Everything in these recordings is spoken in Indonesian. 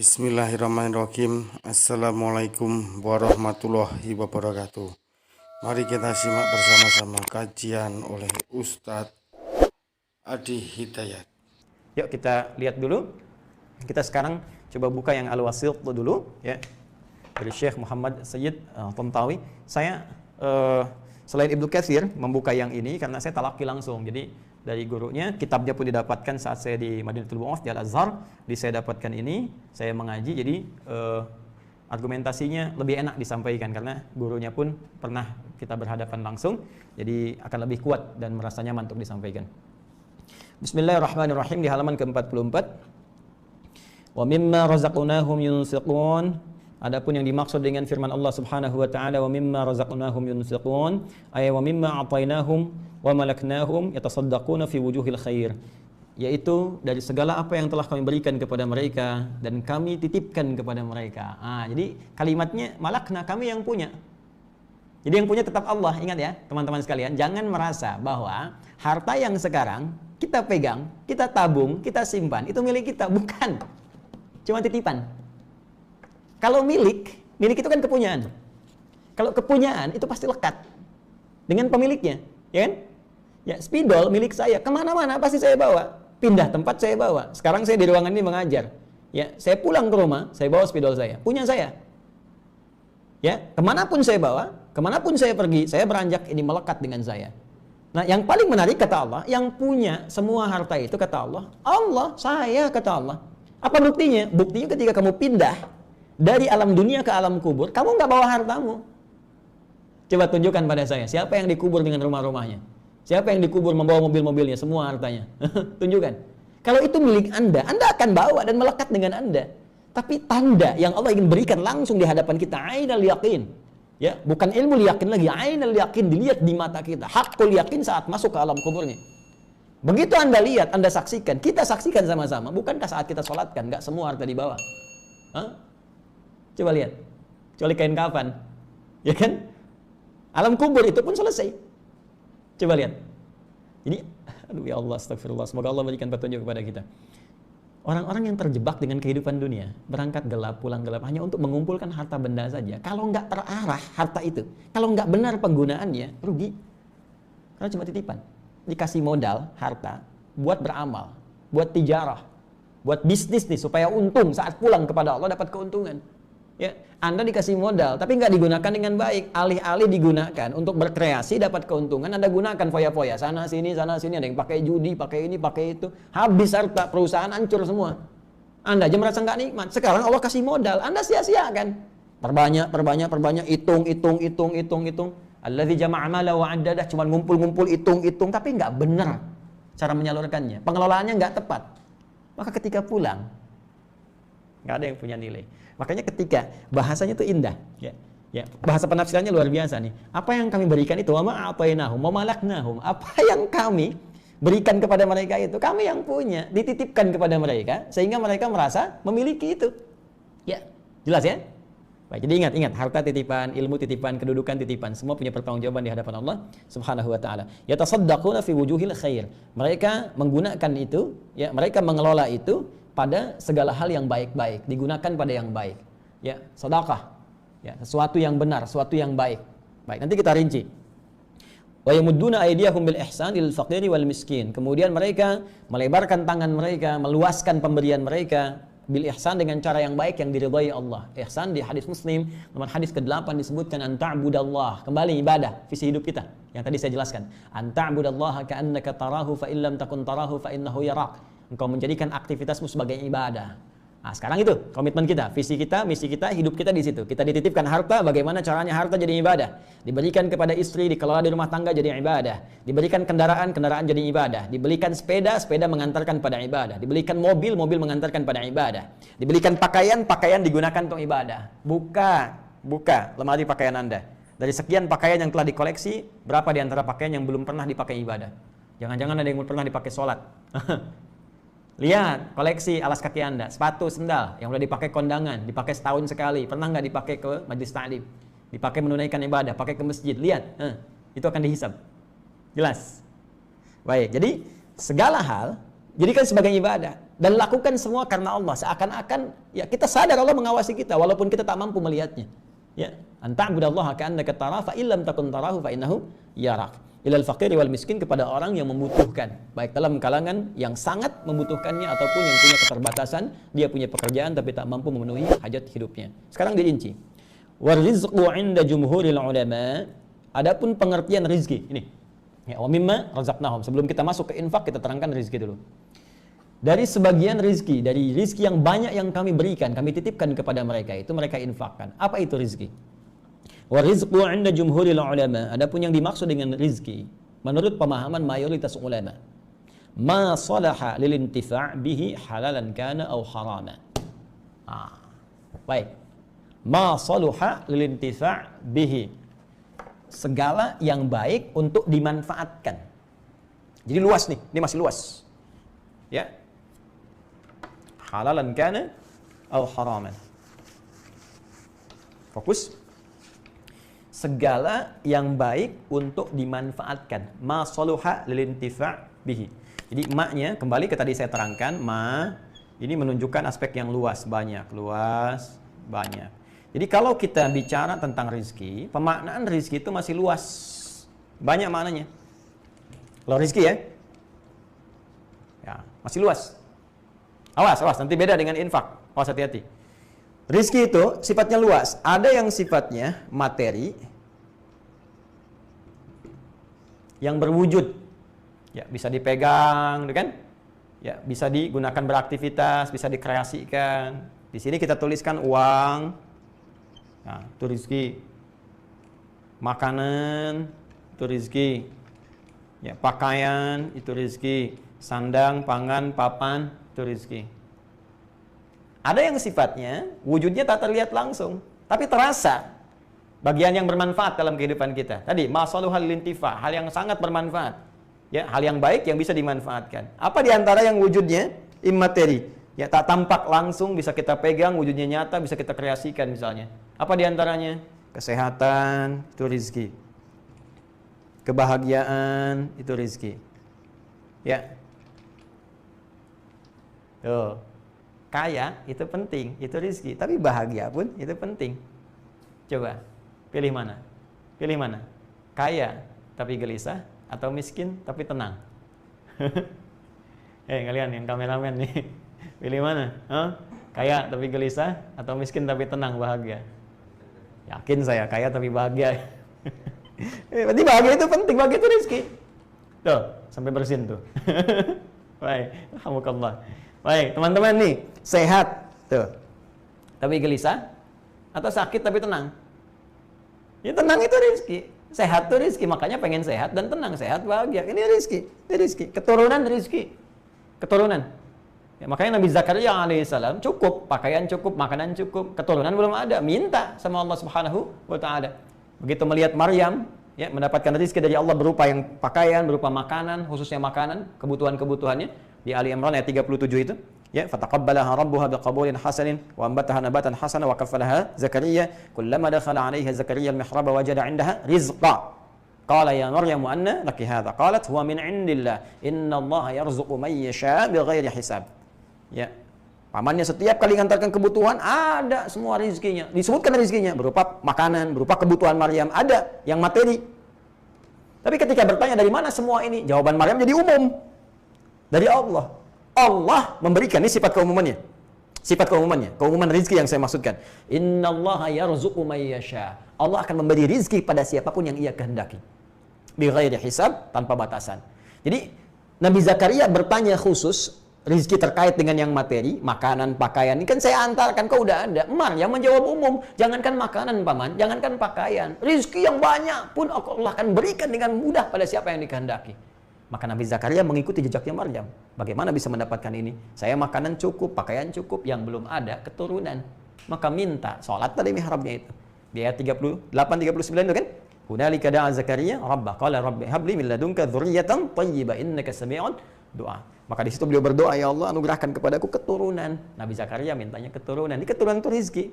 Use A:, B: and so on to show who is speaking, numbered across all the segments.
A: Bismillahirrahmanirrahim. Assalamualaikum warahmatullahi wabarakatuh. Mari kita simak bersama-sama kajian oleh Ustadz Adi Hidayat.
B: Yuk kita lihat dulu. Kita sekarang coba buka yang Al-Wasit dulu ya. Dari Syekh Muhammad Sayyid Tantawi. Saya selain Ibnu Katsir membuka yang ini karena saya talaki langsung. Jadi dari gurunya, kitabnya pun didapatkan saat saya di Madinatul Bu'ath di Al-Azhar. Saya dapatkan ini, saya mengaji, jadi argumentasinya lebih enak disampaikan karena gurunya pun pernah kita berhadapan langsung, jadi akan lebih kuat dan merasa nyaman untuk disampaikan. Bismillahirrahmanirrahim di halaman ke-44. Wa mimma razaqnahum yunfiqun. Adapun yang dimaksud dengan firman Allah Subhanahu wa taala wa mimma razaqnahum yunfiqun ay wa mimma atainahum wa malaknahum yatasaddaquna fi wujuhil khair, yaitu dari segala apa yang telah kami berikan kepada mereka dan kami titipkan kepada mereka. Jadi kalimatnya malakna, kami yang punya. Jadi yang punya tetap Allah. Ingat ya teman-teman sekalian, jangan merasa bahwa harta yang sekarang kita pegang, kita tabung, kita simpan itu milik kita, bukan. Cuma titipan. Kalau milik itu kan kepunyaan. Kalau kepunyaan itu pasti lekat dengan pemiliknya, ya kan? Ya, spidol milik saya, kemana-mana pasti saya bawa. Pindah tempat saya bawa. Sekarang saya di ruangan ini mengajar. Ya, saya pulang ke rumah, saya bawa spidol saya, punya saya. Ya, kemanapun saya bawa, kemanapun saya pergi, saya beranjak ini melekat dengan saya. Nah, yang paling menarik kata Allah, yang punya semua harta itu kata Allah, Allah, saya kata Allah. Apa buktinya? Buktinya ketika kamu pindah dari alam dunia ke alam kubur, kamu nggak bawa hartamu. Coba tunjukkan pada saya, siapa yang dikubur dengan rumah-rumahnya? Siapa yang dikubur membawa mobil-mobilnya, semua hartanya? Tunjukkan. Kalau itu milik Anda akan bawa dan melekat dengan Anda. Tapi tanda yang Allah ingin berikan langsung di hadapan kita, ainal yaqin. Ya, bukan ilmu yakin lagi, ainal yaqin, dilihat di mata kita. Hakul yakin saat masuk ke alam kuburnya. Begitu Anda lihat, Anda saksikan, kita saksikan sama-sama. Bukankah saat kita sholatkan, nggak semua harta dibawa? Coba lihat, kecuali kain kafan, ya kan? Alam kubur itu pun selesai. Coba lihat. Jadi, aduh ya Allah, astagfirullah. Semoga Allah berikan petunjuk kepada kita. Orang-orang yang terjebak dengan kehidupan dunia, berangkat gelap, pulang gelap, hanya untuk mengumpulkan harta benda saja. Kalau nggak terarah harta itu, kalau nggak benar penggunaannya, rugi. Karena cuma titipan. Dikasih modal, harta, buat beramal, buat tijarah, buat bisnis nih, supaya untung saat pulang kepada Allah dapat keuntungan. Ya, Anda dikasih modal, tapi nggak digunakan dengan baik. Alih-alih digunakan untuk berkreasi, dapat keuntungan, Anda gunakan foya-foya. Sana sini, ada yang pakai judi, pakai ini, pakai itu. Habis harta, perusahaan hancur semua. Anda aja merasa nggak nikmat. Sekarang Allah kasih modal, Anda sia-siakan. Perbanyak, hitung. Alladzi jama'a mala wa 'addadah, cuma ngumpul, hitung, tapi nggak benar cara menyalurkannya. Pengelolaannya nggak tepat. Maka ketika pulang, nggak ada yang punya nilai. Makanya ketika bahasanya itu indah, ya, bahasa penafsirannya luar biasa nih. Apa yang kami berikan itu, wa ma'atainahum, wa malaknahum. Apa yang kami berikan kepada mereka itu, kami yang punya, dititipkan kepada mereka, sehingga mereka merasa memiliki itu. Ya, jelas ya? Baik, jadi ingat, harta titipan, ilmu titipan, kedudukan titipan, semua punya pertanggungjawaban di hadapan Allah Subhanahu wa taala. Yatasaddaquna fi wujuhil khair. Mereka menggunakan itu, ya, mereka mengelola itu pada segala hal yang baik-baik, digunakan pada yang baik. Ya, sedekah. Ya, sesuatu yang benar, sesuatu yang baik. Baik, nanti kita rinci. Wa yamudduna aydiyahum bil ihsan lil faqiri wal miskin. Kemudian mereka melebarkan tangan mereka, meluaskan pemberian mereka bil ihsan dengan cara yang baik yang diridhai Allah. Ihsan di hadis Muslim, nomor hadis ke-8 disebutkan anta'budallah, kembali ibadah, visi hidup kita yang tadi saya jelaskan. Anta'budallaha ka'annaka tarahu fa illam takun tarahu fa innahu yarak. Engkau menjadikan aktivitasmu sebagai ibadah. Nah, sekarang itu komitmen kita, visi kita, misi kita, hidup kita di situ. Kita dititipkan harta, bagaimana caranya harta jadi ibadah? Diberikan kepada istri, dikelola di rumah tangga jadi ibadah. Diberikan kendaraan, kendaraan jadi ibadah. Diberikan sepeda, sepeda mengantarkan pada ibadah. Diberikan mobil, mobil mengantarkan pada ibadah. Diberikan pakaian, pakaian digunakan untuk ibadah. Buka lemari pakaian Anda. Dari sekian pakaian yang telah dikoleksi, berapa di antara pakaian yang belum pernah dipakai ibadah? Jangan-jangan ada yang belum pernah dipakai sholat. Lihat koleksi alas kaki Anda, sepatu, sendal yang sudah dipakai kondangan, dipakai setahun sekali, pernah nggak dipakai ke majlis ta'lim, dipakai menunaikan ibadah, pakai ke masjid, lihat, itu akan dihisab. Jelas? Baik, jadi segala hal jadikan sebagai ibadah. dan lakukan semua karena Allah, seakan-akan ya kita sadar Allah mengawasi kita walaupun kita tak mampu melihatnya. Ya, anta'budallaha ka'annaka tarahu fa illam takun tarahu fa innahu yarak. Ilal faqiri wal miskin, kepada orang yang membutuhkan, baik dalam kalangan yang sangat membutuhkannya ataupun yang punya keterbatasan, dia punya pekerjaan tapi tak mampu memenuhi hajat hidupnya. Sekarang dirinci. Warizqu 'inda jumhuril ulama, adapun pengertian rizki ini. Ya, wa mimma razaqnahum. Sebelum kita masuk ke infak, kita terangkan rizki dulu. Dari sebagian rizki, dari rizki yang banyak yang kami berikan, kami titipkan kepada mereka, itu mereka infakkan. Apa itu rizki? Wa rizqu 'inda jumhuril ulama, adapun yang dimaksud dengan rizki menurut pemahaman mayoritas ulama, ma salaha lil intifa' bihi halalan kana aw harama. Baik. Ma salaha lil intifa' bihi, segala yang baik untuk dimanfaatkan. Jadi luas nih, ini masih luas. Ya. Halalan kana aw haraman. Fokus. Segala yang baik untuk dimanfaatkan. Ma saluha lil intifa' bihi. Jadi maknya kembali ke tadi saya terangkan, ma ini menunjukkan aspek yang luas, banyak, banyak. Jadi kalau kita bicara tentang rizki, pemaknaan rizki itu masih luas, banyak maknanya. Kalau rizki ya, masih luas. Awas, nanti beda dengan infak. Awas, hati-hati. Rizki itu sifatnya luas. Ada yang sifatnya materi, yang berwujud, ya bisa dipegang, kan? Ya bisa digunakan beraktivitas, bisa dikreasikan. Di sini kita tuliskan uang, nah, itu rizki. Makanan, itu rizki. Ya, pakaian, itu rizki. Sandang, pangan, papan, itu rizki. Ada yang sifatnya wujudnya tak terlihat langsung, tapi terasa bagian yang bermanfaat dalam kehidupan kita. Tadi masaluhal lintifa, hal yang sangat bermanfaat. Ya, hal yang baik yang bisa dimanfaatkan. Apa di antara yang wujudnya immateri? Ya, tak tampak langsung, bisa kita pegang, wujudnya nyata, bisa kita kreasikan misalnya. Apa di antaranya? Kesehatan, itu rizki. Kebahagiaan, itu rizki. Ya. Tuh. Kaya itu penting, itu rizki. Tapi bahagia pun itu penting. Coba, pilih mana? Pilih mana? Kaya tapi gelisah atau miskin tapi tenang? Kalian yang kameramen nih, pilih mana? Kaya tapi gelisah atau miskin tapi tenang, bahagia? Yakin saya kaya tapi bahagia. Berarti bahagia itu penting, bahagia itu rizki. Tuh, sampai bersin tuh. Baik, alhamdulillah. Baik, teman-teman nih, sehat tuh, tapi gelisah, atau sakit tapi tenang? Ya tenang itu rizki, sehat itu rizki, makanya pengen sehat dan tenang, sehat bahagia, ini rizki, keturunan rizki, keturunan. Ya, makanya Nabi Zakaria alaihissalam cukup, pakaian cukup, makanan cukup, keturunan belum ada, minta sama Allah Subhanahu wa Ta'ala. Begitu melihat Maryam, ya mendapatkan rizki dari Allah berupa yang pakaian, berupa makanan, khususnya makanan, kebutuhan-kebutuhannya. Di Ali Imran ayat 37 itu, ya, fataqabbalaha rabbuha biqabulin hasanin wa anbataha nabatan hasana wa kaffalaha Zakaria kullama dakhala 'alaiha Zakaria al-mihrab wajada 'indaha rizqa qala ya Maryam anna laki hadha qalat huwa min 'indillah innallaha yarzuqu man yasha bighairi hisab. Ya, pamannya setiap kali mengantarkan kebutuhan ada semua rizkinya, disebutkan rizkinya berupa makanan, berupa kebutuhan Maryam, ada yang materi. Tapi ketika bertanya dari mana semua ini, jawaban Maryam jadi umum. Dari Allah. Allah memberikan, ini sifat keumumannya. Sifat keumumannya, keumuman rizki yang saya maksudkan. Innallaha yarzuqu may yasha. Allah akan memberi rizki pada siapapun yang ia kehendaki. Bighairi hisab, tanpa batasan. Jadi Nabi Zakaria bertanya khusus rizki terkait dengan yang materi, makanan, pakaian. Ini kan saya antarkan, kau udah ada. Yang menjawab umum, jangankan makanan paman, jangankan pakaian. Rizki yang banyak pun Allah akan berikan dengan mudah pada siapa yang dikehendaki. Maka Nabi Zakaria mengikuti jejaknya Maryam. Bagaimana bisa mendapatkan ini? Saya makanan cukup, pakaian cukup, yang belum ada keturunan. Maka minta sholat tadi mihrabnya itu. Di ayat 38-39 itu kan? Hunalika da'a Zakaria rabbah qala rabbi habli min ladunka dzurriyyatan thayyibah innaka sami'ud du'a. Maka di situ beliau berdoa, ya Allah anugerahkan kepadaku keturunan. Nabi Zakaria mintanya keturunan. Ini keturunan itu rizki.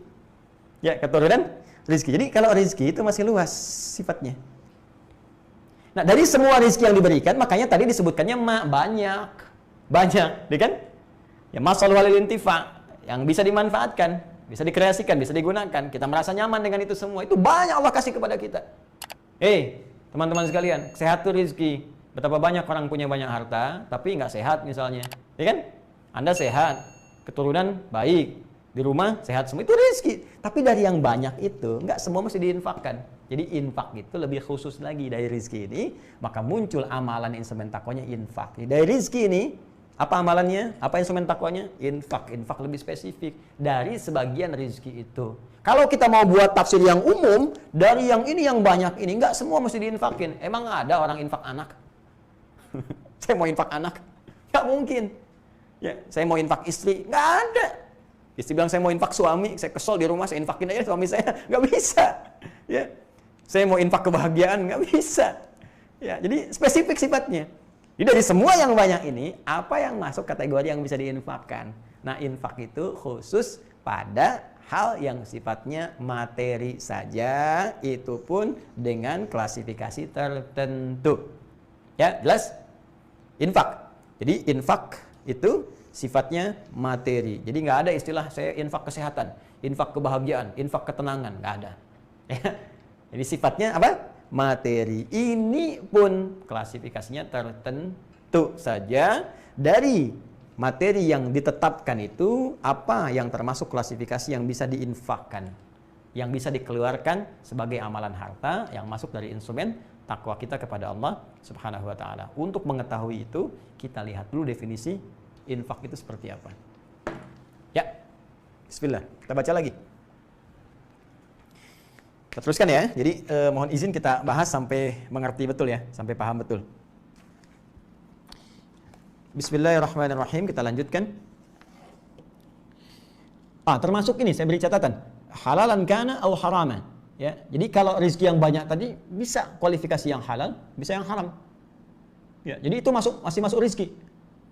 B: Ya, keturunan rizki. Jadi kalau rizki itu masih luas sifatnya. Nah, dari semua rizki yang diberikan, makanya tadi disebutkannya banyak, kan? Ya masal walil intifa, yang bisa dimanfaatkan, bisa dikreasikan, bisa digunakan. Kita merasa nyaman dengan itu semua. Itu banyak Allah kasih kepada kita. Teman-teman sekalian, sehat itu rezeki. Betapa banyak orang punya banyak harta, tapi nggak sehat misalnya. Ya kan? Anda sehat, keturunan baik, di rumah sehat semua, itu rezeki. Tapi dari yang banyak itu, nggak semua mesti diinfakkan. Jadi infak itu lebih khusus lagi dari rezeki ini, maka muncul amalan instrumen takwanya infak. Dari rezeki ini, apa amalannya? Apa instrumen takwanya? Infak. Infak lebih spesifik dari sebagian rezeki itu. Kalau kita mau buat tafsir yang umum, dari yang ini yang banyak ini, nggak semua mesti diinfakin. Emang ada orang infak anak? Saya mau infak anak? Nggak mungkin. Ya, saya mau infak istri? Nggak ada. Istri bilang saya mau infak suami, saya kesel di rumah, saya infakin aja suami saya. Nggak bisa. Ya. Saya mau infak kebahagiaan, nggak bisa. Ya, jadi spesifik sifatnya. Jadi dari semua yang banyak ini, apa yang masuk kategori yang bisa diinfakkan? Nah, infak itu khusus pada hal yang sifatnya materi saja, itu pun dengan klasifikasi tertentu. Ya, jelas? Infak. Jadi infak itu sifatnya materi. Jadi nggak ada istilah saya infak kesehatan, infak kebahagiaan, infak ketenangan, nggak ada. Ya. Jadi sifatnya apa? Materi. Ini pun klasifikasinya tertentu saja. Dari materi yang ditetapkan itu, apa yang termasuk klasifikasi yang bisa diinfakkan, yang bisa dikeluarkan sebagai amalan harta yang masuk dari instrumen takwa kita kepada Allah Subhanahu wa taala. Untuk mengetahui itu, kita lihat dulu definisi infak itu seperti apa. Ya. Bismillah. Kita baca lagi. Kita teruskan ya. Jadi mohon izin kita bahas sampai mengerti betul ya, sampai paham betul. Bismillahirrahmanirrahim. Kita lanjutkan. Termasuk ini saya beri catatan. Halalan kana atau haraman. Ya. Jadi kalau rezeki yang banyak tadi bisa kualifikasi yang halal, bisa yang haram. Ya, jadi itu masih masuk rezeki.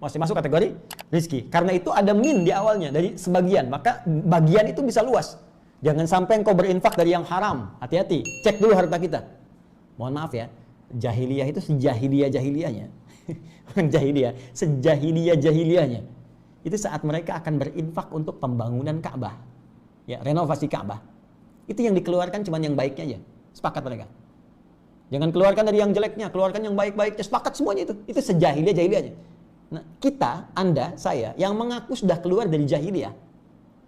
B: Masih masuk kategori rezeki. Karena itu ada min di awalnya dari sebagian, maka bagian itu bisa luas. Jangan sampai engkau berinfak dari yang haram. Hati-hati, cek dulu harta kita. Mohon maaf ya, jahiliyah itu sejahiliyah-jahiliyahnya. Bukan jahiliyah, sejahiliyah-jahiliyahnya. Itu saat mereka akan berinfak untuk pembangunan Ka'bah. Ya, renovasi Ka'bah. Itu yang dikeluarkan cuma yang baiknya aja. Sepakat mereka. Jangan keluarkan dari yang jeleknya, keluarkan yang baik-baiknya. Sepakat semuanya itu. Itu sejahiliyah-jahiliyahnya. Nah, kita, Anda, saya yang mengaku sudah keluar dari jahiliyah.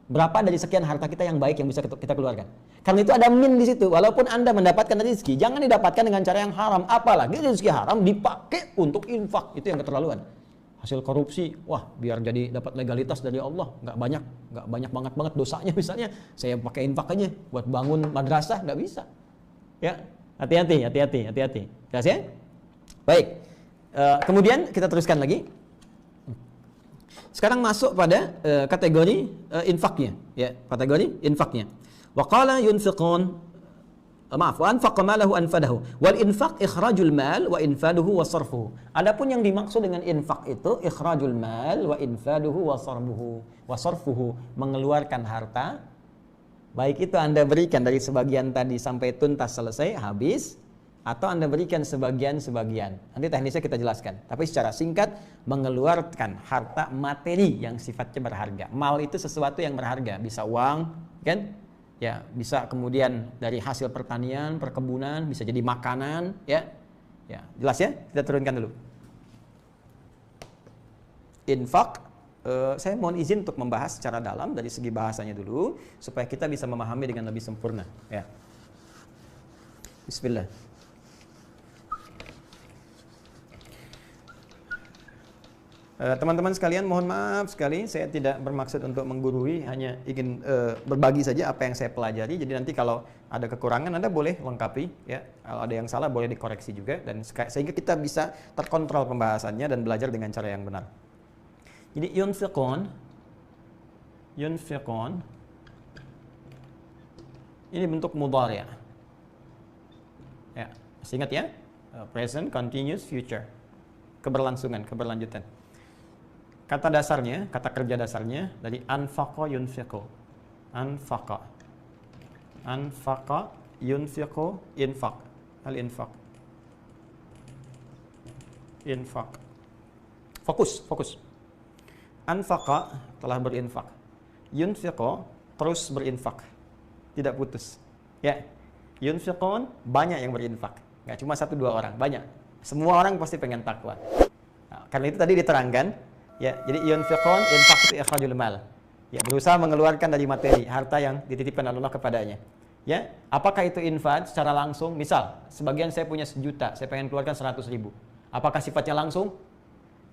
B: Berapa dari sekian harta kita yang baik yang bisa kita keluarkan? Karena itu ada min di situ. Walaupun Anda mendapatkan rezeki, jangan didapatkan dengan cara yang haram. Apalagi rezeki haram dipakai untuk infak. Itu yang keterlaluan. Hasil korupsi, wah biar jadi dapat legalitas dari Allah. Nggak banyak banget dosanya misalnya. Saya pakai infak aja buat bangun madrasah, nggak bisa. Ya, hati-hati. Jelas ya? Baik. Kemudian kita teruskan lagi. Sekarang masuk pada kategori infaknya, ya, kategori infaknya. Wa qala yunfiqun wa anfaqa malahu anfadahu. Wal infaq ikhrajul mal wa infaduhu wa sarfuhu. Adapun yang dimaksud dengan infak itu ikhrajul mal wa infaduhu wa sarfuhu, mengeluarkan harta, baik itu Anda berikan dari sebagian tadi sampai tuntas selesai habis, atau Anda berikan sebagian-sebagian. Nanti teknisnya kita jelaskan. Tapi secara singkat, mengeluarkan harta materi yang sifatnya berharga. Mal itu sesuatu yang berharga. Bisa uang, kan? Ya, bisa kemudian dari hasil pertanian, perkebunan, bisa jadi makanan, ya. Ya, jelas ya? Kita turunkan dulu. Infak, saya mohon izin untuk membahas secara dalam dari segi bahasanya dulu, supaya kita bisa memahami dengan lebih sempurna. Ya. Bismillah. Teman-teman sekalian, mohon maaf sekali, saya tidak bermaksud untuk menggurui, hanya ingin berbagi saja apa yang saya pelajari. Jadi nanti kalau ada kekurangan, Anda boleh lengkapi, ya. Kalau ada yang salah boleh dikoreksi juga, dan sehingga kita bisa terkontrol pembahasannya dan belajar dengan cara yang benar. Jadi yunfiqun ini bentuk mudhari'. Ya, masih ingat ya? Present, continuous, future. Keberlangsungan, keberlanjutan. Kata dasarnya, kata kerja dasarnya dari anfaqa yunfiqu. Anfaqa yunfiqu, infaq. Al-infaq. Infaq. Fokus. anfaqa telah berinfak. Yunfiqu terus berinfak. Tidak putus. Ya. Yunfiqun banyak yang berinfak. Enggak cuma 1-2 orang, banyak. Semua orang pasti pengen takwa. Nah, karena itu tadi diterangkan, ya. Jadi yunfiqun, infak itu ikhrajul mal. Ya, berusaha mengeluarkan dari materi, harta yang dititipkan Allah kepadanya. Ya, apakah itu infak secara langsung? Misal, sebagian saya punya 1 juta, saya pengen keluarkan 100.000. Apakah sifatnya langsung?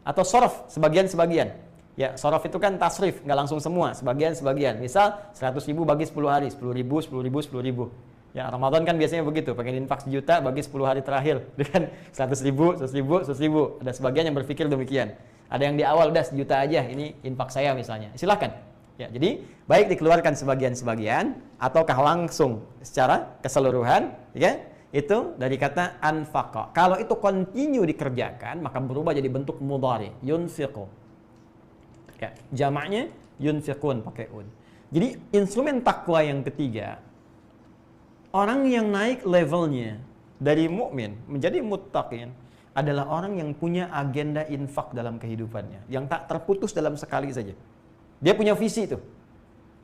B: Atau sorof, sebagian-sebagian. Ya, sorof itu kan tasrif, nggak langsung semua, sebagian-sebagian. Misal, 100.000 bagi 10 hari, 10.000, 10.000, 10.000. Ya, Ramadan kan biasanya begitu, pengen infak 1 juta bagi 10 hari terakhir. Dengan 100.000, 100.000, 100.000. Ada sebagian yang berpikir demikian. Ada yang di awal, udah 1 juta aja, ini infak saya misalnya. Silahkan. Ya, jadi baik dikeluarkan sebagian-sebagian ataukah langsung secara keseluruhan, ya, itu dari kata anfaqa. Kalau itu continue dikerjakan, maka berubah jadi bentuk mudhari, yunfiqu. Ya, jamaknya yunfiqun pakai un. Jadi instrumen takwa yang ketiga, orang yang naik levelnya dari mukmin menjadi muttaqin adalah orang yang punya agenda infak dalam kehidupannya, yang tak terputus dalam sekali saja. Dia punya visi itu.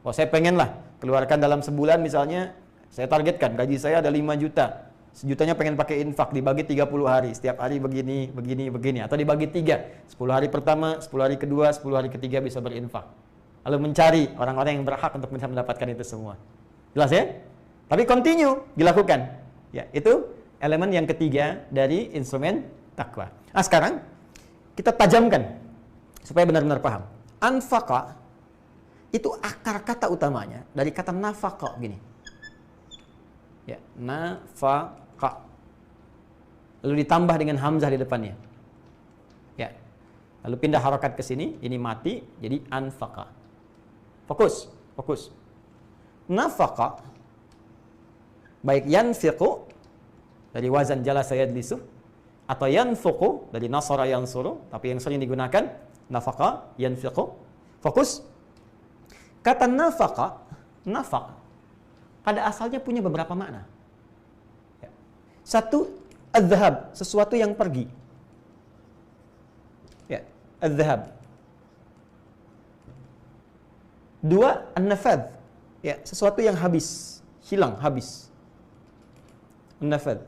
B: Oh, saya pengen lah keluarkan dalam sebulan misalnya, saya targetkan gaji saya ada 5 juta. 1 jutanya pengen pakai infak, dibagi 30 hari. Setiap hari begini, begini, begini. Atau dibagi 3. 10 hari pertama, 10 hari kedua, 10 hari ketiga bisa berinfak. Lalu mencari orang-orang yang berhak untuk bisa mendapatkan itu semua. Jelas ya? Tapi continue dilakukan. Ya, itu elemen yang ketiga dari instrumen takwa. Nah, sekarang kita tajamkan supaya benar-benar paham. Anfaqa itu akar kata utamanya dari kata nafaqa gini. Ya, nafaqa. Lalu ditambah dengan hamzah di depannya. Ya. Lalu pindah harakat ke sini, ini mati jadi anfaqa. Fokus, fokus. Nafaqa baik yanfiqu dari wazan jalasa yajlisu atau yanfuqu dari nasara yansuru, tapi yang sering digunakan nafaqa, yanfiqu. Fokus. Kata nafaqa, nafaq pada asalnya punya beberapa makna. Ya. 1, adz-dzahab, sesuatu yang pergi. Ya, adz-dzahab. 2, an-nafadz. Ya, sesuatu yang habis, hilang, habis. An-nafadz.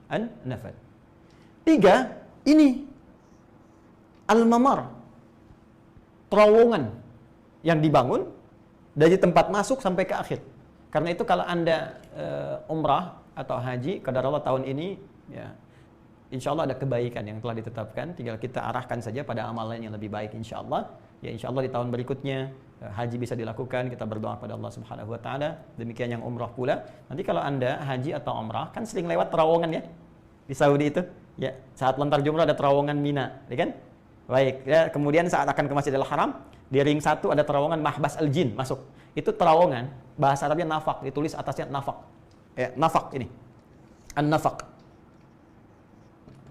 B: An-nafadz. 3, ini al-mamar, terowongan yang dibangun dari tempat masuk sampai ke akhir. Karena itu kalau Anda umrah atau haji, qadarullah tahun ini, ya, insya Allah ada kebaikan yang telah ditetapkan. Tinggal kita arahkan saja pada amalan yang lebih baik insya Allah. Ya, insya Allah di tahun berikutnya haji bisa dilakukan. Kita berdoa pada Allah Subhanahu Wa Taala. Demikian yang umrah pula. Nanti kalau Anda haji atau umrah kan sering lewat terowongan ya di Saudi itu. Ya, saat lontar jumrah ada terowongan Mina, ya kan? Baik, ya, kemudian saat akan ke Masjidil Haram, di ring 1 ada terowongan Mahbas Al-Jin masuk. Itu terowongan, bahasa Arabnya nafaq, ditulis atasnya nafaq. Ya, nafaq ini. An-nafaq.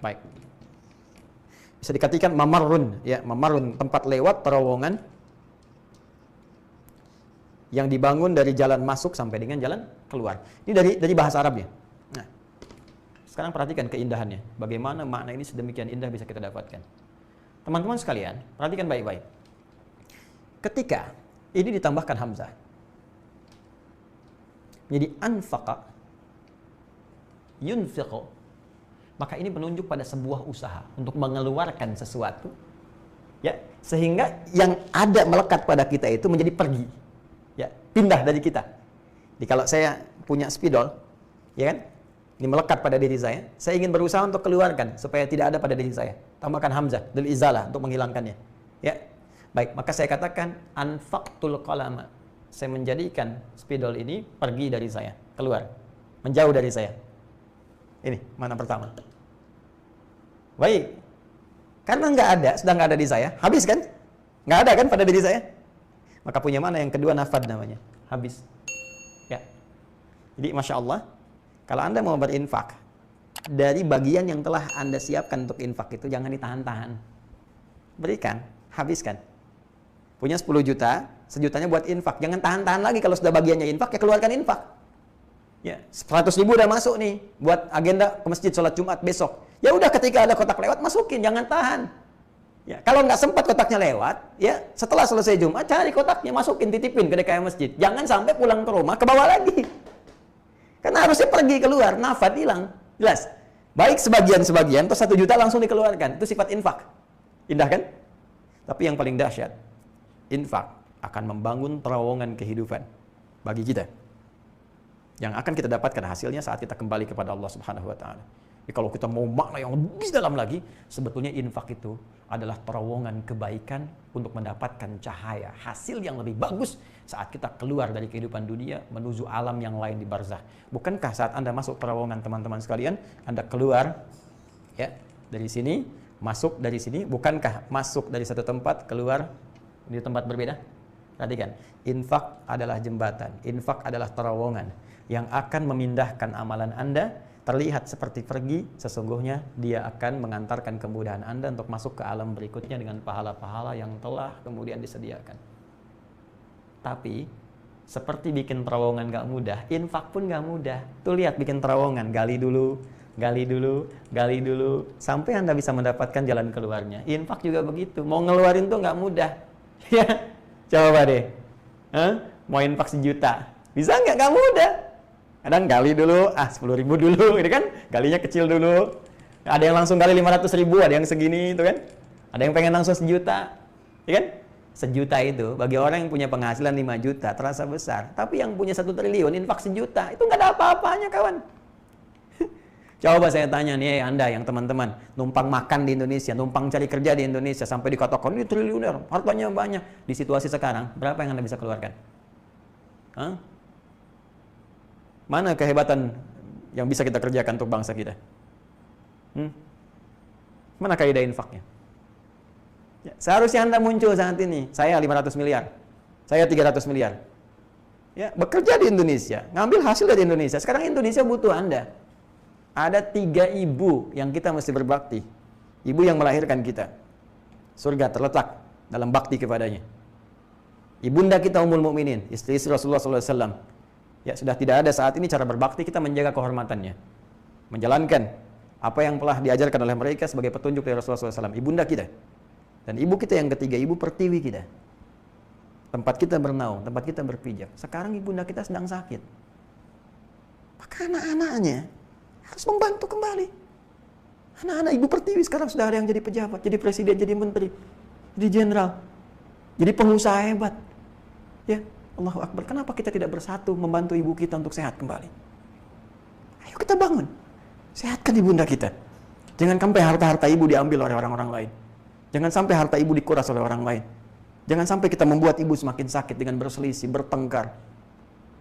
B: Baik. Bisa dikatakan mamarrun, ya, mamarrun, tempat lewat terowongan yang dibangun dari jalan masuk sampai dengan jalan keluar. Ini dari bahasa Arabnya. Nah, sekarang perhatikan keindahannya. Bagaimana makna ini sedemikian indah bisa kita dapatkan. Teman-teman sekalian, perhatikan baik-baik. Ketika ini ditambahkan hamzah, jadi anfaqa, yunfiqu, maka ini menunjuk pada sebuah usaha untuk mengeluarkan sesuatu, ya, sehingga yang ada melekat pada kita itu menjadi pergi, ya, pindah dari kita. Jadi kalau saya punya spidol, ya kan, ini melekat pada diri saya ingin berusaha untuk keluarkan supaya tidak ada pada diri saya. Tambahkan hamzah del izalah untuk menghilangkannya. Ya. Baik, maka saya katakan anfaqtul qalama. Saya menjadikan spidol ini pergi dari saya, keluar, menjauh dari saya. Ini mana pertama. Baik. Karena sudah nggak ada di saya, habis kan? Nggak ada kan pada diri saya? Maka punya mana yang kedua, nafad namanya, habis. Ya. Jadi Masya Allah, kalau Anda mau berinfak, dari bagian yang telah Anda siapkan untuk infak itu jangan ditahan-tahan. Berikan, habiskan. Punya 10 juta, 1 jutanya buat infak. Jangan tahan-tahan lagi, kalau sudah bagiannya infak, ya keluarkan infak. Ya, 100.000 udah masuk nih buat agenda ke masjid sholat Jumat besok. Ya udah, ketika ada kotak lewat masukin, jangan tahan. Ya, kalau nggak sempat kotaknya lewat, ya setelah selesai Jumat cari kotaknya, masukin, titipin ke DKM masjid. Jangan sampai pulang ke rumah kebawa lagi. Karena harusnya pergi keluar, nafat hilang. Jelas. Baik sebagian-sebagian, terus 1 juta langsung dikeluarkan. Itu sifat infak. Indah kan? Tapi yang paling dahsyat, infak akan membangun terowongan kehidupan bagi kita. Yang akan kita dapatkan hasilnya saat kita kembali kepada Allah Subhanahu wa taala. Jadi kalau kita mau makna yang lebih dalam lagi, sebetulnya infak itu adalah terowongan kebaikan untuk mendapatkan cahaya, hasil yang lebih bagus saat kita keluar dari kehidupan dunia menuju alam yang lain di barzah. Bukankah saat Anda masuk terowongan, teman-teman sekalian, Anda keluar ya dari sini, masuk dari sini, bukankah masuk dari satu tempat keluar di tempat berbeda? Perhatikan, infak adalah jembatan, infak adalah terowongan yang akan memindahkan amalan Anda. Terlihat seperti pergi, sesungguhnya dia akan mengantarkan kemudahan Anda untuk masuk ke alam berikutnya dengan pahala-pahala yang telah kemudian disediakan. Tapi, seperti bikin terowongan gak mudah, infak pun gak mudah. Tuh lihat bikin terowongan, gali dulu, gali dulu, gali dulu, sampai Anda bisa mendapatkan jalan keluarnya. Infak juga begitu, mau ngeluarin tuh gak mudah. Ya, coba deh. Mau infak 1 juta, bisa nggak? Gak mudah. Kadang gali dulu, 10.000 dulu, gitu kan? Galinya kecil dulu. Ada yang langsung gali 500.000, ada yang segini, itu kan? Ada yang pengen langsung 1 juta, ya kan? 1 juta itu, bagi orang yang punya penghasilan 5 juta, terasa besar. Tapi yang punya 1 triliun, infak 1 juta, itu nggak ada apa-apanya, kawan. Coba saya tanya nih, Anda yang teman-teman, numpang makan di Indonesia, numpang cari kerja di Indonesia, sampai dikatakan, ini triliuner, hartanya banyak. Di situasi sekarang, berapa yang Anda bisa keluarkan? Hah? Mana kehebatan yang bisa kita kerjakan untuk bangsa kita? Mana kaidah infaknya? Ya, seharusnya Anda muncul saat ini. Saya 500 miliar. Saya 300 miliar. Ya, bekerja di Indonesia, ngambil hasil dari Indonesia. Sekarang Indonesia butuh Anda. Ada 3 ibu yang kita mesti berbakti. Ibu yang melahirkan kita. Surga terletak dalam bakti kepadanya. Ibunda kita Ummul Mukminin, istri Rasulullah SAW. Ya, sudah tidak ada saat ini cara berbakti kita menjaga kehormatannya. Menjalankan apa yang telah diajarkan oleh mereka sebagai petunjuk dari Rasulullah SAW. Ibunda kita. Dan ibu kita yang ketiga, ibu pertiwi kita. Tempat kita bernaung, tempat kita berpijak. Sekarang ibunda kita sedang sakit. Maka anak-anaknya harus membantu kembali. Anak-anak ibu pertiwi sekarang sudah ada yang jadi pejabat, jadi presiden, jadi menteri, jadi jenderal, jadi pengusaha hebat. Ya, Allahu Akbar. Kenapa kita tidak bersatu membantu ibu kita untuk sehat kembali? Ayo kita bangun. Sehatkan ibunda kita. Jangan sampai harta-harta ibu diambil oleh orang-orang lain. Jangan sampai harta ibu dikuras oleh orang lain. Jangan sampai kita membuat ibu semakin sakit dengan berselisih, bertengkar.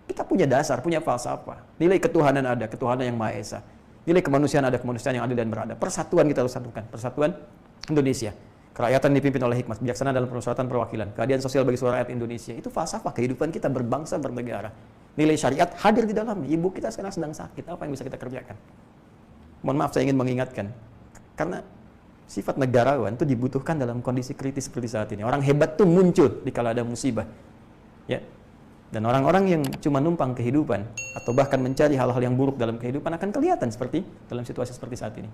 B: Kita punya dasar, punya falsafah. Nilai ketuhanan ada, ketuhanan yang Maha Esa. Nilai kemanusiaan ada, kemanusiaan yang adil dan beradab. Persatuan kita harus satukan. Persatuan Indonesia. Kerakyatan dipimpin oleh hikmat, bijaksana dalam permusyawaratan perwakilan, keadilan sosial bagi seluruh rakyat Indonesia. Itu falsafah kehidupan kita berbangsa, bernegara. Nilai syariat hadir di dalamnya. Ibu kita sekarang sedang sakit, apa yang bisa kita kerjakan? Mohon maaf, saya ingin mengingatkan. Karena sifat negarawan itu dibutuhkan dalam kondisi kritis seperti saat ini. Orang hebat itu muncul dikala ada musibah. Ya. Dan orang-orang yang cuma numpang kehidupan, atau bahkan mencari hal-hal yang buruk dalam kehidupan akan kelihatan seperti dalam situasi seperti saat ini.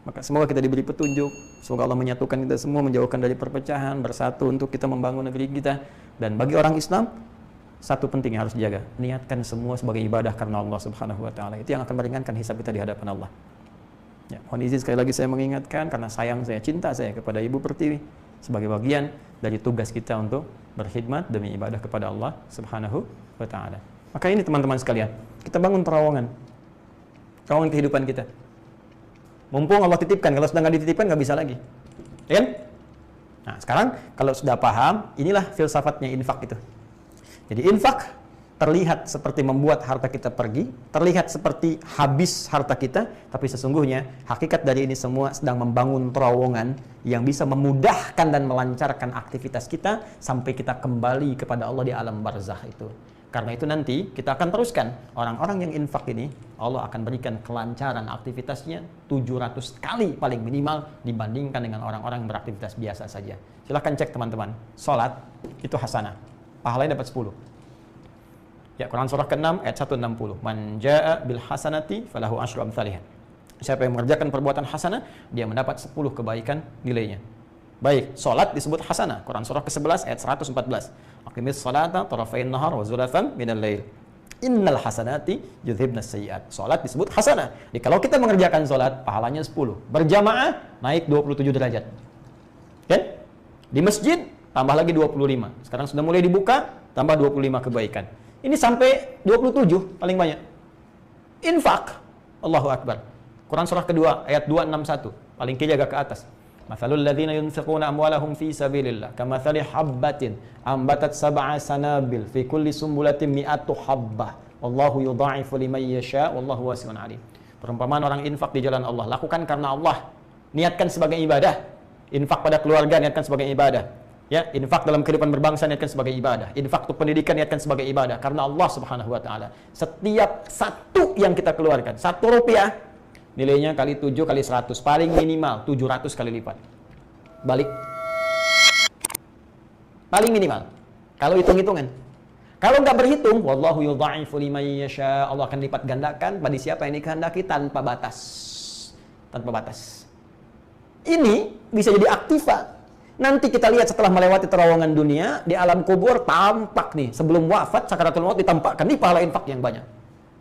B: Maka semoga kita diberi petunjuk, semoga Allah menyatukan kita semua, menjauhkan dari perpecahan, bersatu untuk kita membangun negeri kita. Dan bagi orang Islam, satu penting yang harus dijaga, niatkan semua sebagai ibadah karena Allah Subhanahu wa taala. Itu yang akan meringankan hisab kita di hadapan Allah. Ya, mohon izin sekali lagi saya mengingatkan karena sayang saya, cinta saya kepada Ibu Pertiwi sebagai bagian dari tugas kita untuk berkhidmat demi ibadah kepada Allah Subhanahu wa taala. Maka ini teman-teman sekalian, kita bangun terowongan kehidupan kita. Mumpung Allah titipkan, kalau sudah nggak dititipkan nggak bisa lagi, ya kan? Nah sekarang kalau sudah paham, inilah filsafatnya infak itu. Jadi infak terlihat seperti membuat harta kita pergi, terlihat seperti habis harta kita, tapi sesungguhnya hakikat dari ini semua sedang membangun terowongan yang bisa memudahkan dan melancarkan aktivitas kita sampai kita kembali kepada Allah di alam barzakh itu. Karena itu nanti kita akan teruskan orang-orang yang infak ini, Allah akan berikan kelancaran aktivitasnya 700 kali paling minimal dibandingkan dengan orang-orang yang beraktivitas biasa saja. Silahkan cek teman-teman, sholat itu hasanah, pahalanya dapat 10. Ya, Quran surah ke-6 ayat 160. Man jaa bil hasanati falahu asyru amsalihha. Siapa yang mengerjakan perbuatan hasanah, dia mendapat 10 kebaikan nilainya. Baik, salat disebut hasanah. Quran surah ke-11 ayat 114. Aqimis salata tarafain nahar wa zulafan minal lail. Innal hasanati yudhibnas sayyiat. Salat disebut hasanah. Jadi kalau kita mengerjakan salat, pahalanya 10. Berjamaah naik 27 derajat. Kan? Di masjid tambah lagi 25. Sekarang sudah mulai dibuka, tambah 25 kebaikan. Ini sampai 27 paling banyak. Infak. Allahu Akbar. Quran surah kedua ayat 261. Paling kiri agak ke atas. Mathalul ladzina yunfiquna amwalahum fi sabilillah kamathali habbatin ambatat sab'a sanabil fi kulli sumbulatin mi'atu habbah wallahu yudha'ifu liman yasha wallahu wasi'un 'alim. Perumpamaan orang infak di jalan Allah, lakukan karena Allah, niatkan sebagai ibadah. Infak pada keluarga niatkan sebagai ibadah. Ya, infak dalam kehidupan berbangsa niatkan sebagai ibadah. Infak untuk pendidikan niatkan sebagai ibadah karena Allah Subhanahu wa taala. Setiap satu yang kita keluarkan, 1 rupiah nilainya kali 7 kali 100, paling minimal 700 kali lipat. Balik. Paling minimal. Kalau hitung-hitungan. Kalau nggak berhitung, wallahu yudha'ifu liman yasha, Allah akan lipat gandakan pada siapa yang dikehendaki tanpa batas. Tanpa batas. Ini bisa jadi aktiva. Nanti kita lihat setelah melewati terowongan dunia, di alam kubur tampak nih, sebelum wafat sakaratul maut ditampakkan nih pahala infak yang banyak.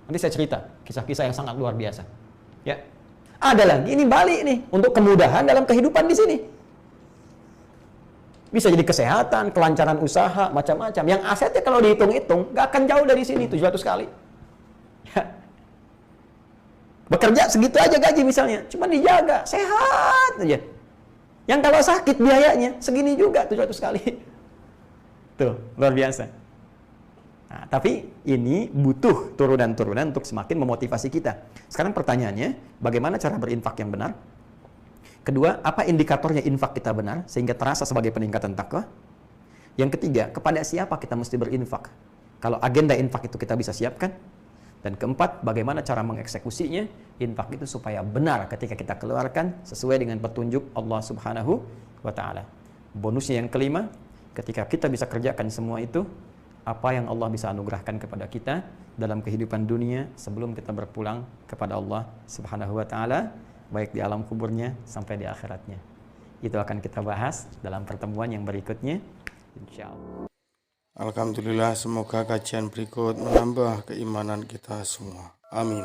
B: Nanti saya cerita kisah-kisah yang sangat luar biasa. Ya. Ada lagi, ini balik nih untuk kemudahan dalam kehidupan di sini. Bisa jadi kesehatan, kelancaran usaha, macam-macam. Yang asetnya kalau dihitung-hitung nggak akan jauh dari sini 700 kali. Ya. Bekerja segitu aja gaji misalnya, cuma dijaga, sehat aja. Yang kalau sakit biayanya segini juga 700 kali. Tuh, luar biasa. Nah, tapi ini butuh turunan-turunan untuk semakin memotivasi kita. Sekarang pertanyaannya, bagaimana cara berinfak yang benar? Kedua, apa indikatornya infak kita benar sehingga terasa sebagai peningkatan takwa? Yang ketiga, kepada siapa kita mesti berinfak? Kalau agenda infak itu kita bisa siapkan. Dan keempat, bagaimana cara mengeksekusinya? Infak itu supaya benar ketika kita keluarkan sesuai dengan petunjuk Allah Subhanahu wa taala. Bonusnya yang kelima, ketika kita bisa kerjakan semua itu, apa yang Allah bisa anugerahkan kepada kita dalam kehidupan dunia sebelum kita berpulang kepada Allah Subhanahu wa taala, baik di alam kuburnya sampai di akhiratnya. Itu akan kita bahas dalam pertemuan yang berikutnya, insyaallah.
A: Alhamdulillah, semoga kajian berikut menambah keimanan kita semua. Amin.